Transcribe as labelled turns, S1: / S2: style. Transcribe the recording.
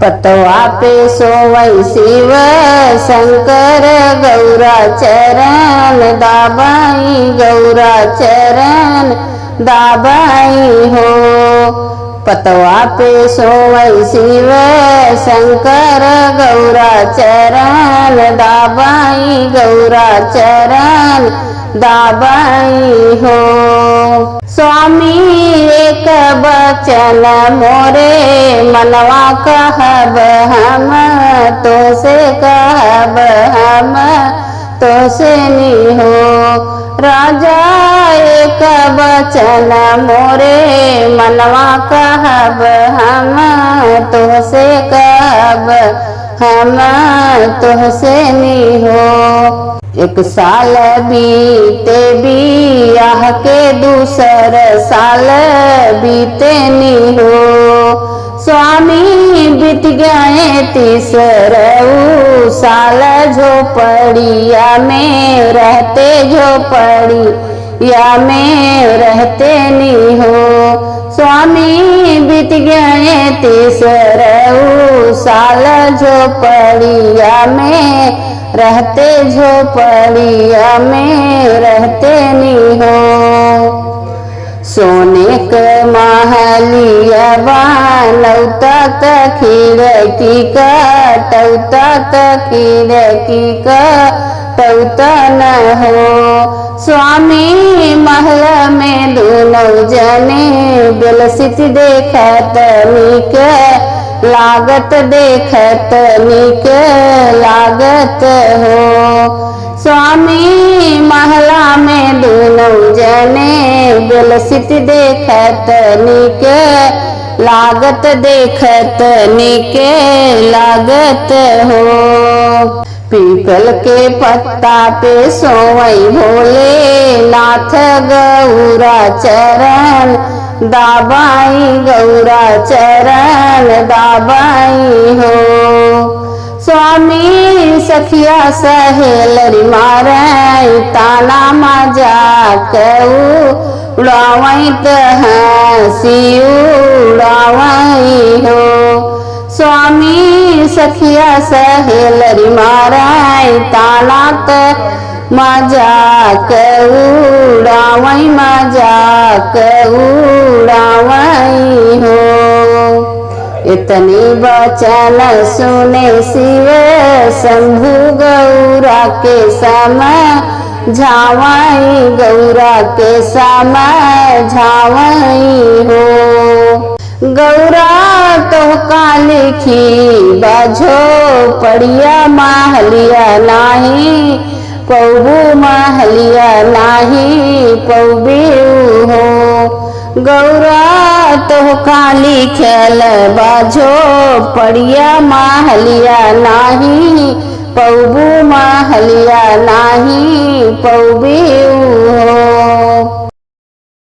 S1: पतवा पे सोवई शिव शंकर गौरा चरण दाबाई गौरा चरण दाबाई हो। पतवा पे सोवई शिव शंकर गौरा चरण दाबाई गौरा चरण दाबाई हो। स्वामी एक बचन मोरे मनवा कहब हम तो से कहब हम तो से नी हो। राजा एक बचन मोरे मनवा कहब हम तो से कहब हम तो से नी हो। एक साल बीते बियाह के दूसर साल बीते नी हो। स्वामी बीत गए तीसरऊ साल झोपड़िया में रहते झोपड़िया में रहते नी हो। स्वामी बीत गए तीसरऊ साल झोपड़िया में रहते झोपड़िया में रहते नी हो। सोने के महलिया बनौता त खिड़की कटौता त खिड़की कटौता न हो। स्वामी महल में दोनों जने बेलसित देखत निक लागत देखत निक लागत हो। स्वामी महला में दोनों जने बेलसित देखत निक लागत देखत निक लागत हो। पीपल के पत्ता पे सोवई भोले नाथ गौरा चरण दाबाई गौरा चरण दाबाई हो। स्वामी सखिया सहेलरी मारई ताना मजाक उड़ावई त हंसी उड़ावई हो। स्वामी सखिया सहेलरी मारई ताना त मजाक उड़ावई मजाक उड़ावई हो। इतनी बचन सुने शिव शंभु गौरा के समय झावई गौरा के समय झावई हो। गौरा तो कालिखी बाझो पड़िया महलिया नाही पौबू महलिया नाही पौबीऊ हो। गौरा तो काली खेल बाझो पड़िया महलिया नाही पौबू महलिया नाही पौबीऊ हो।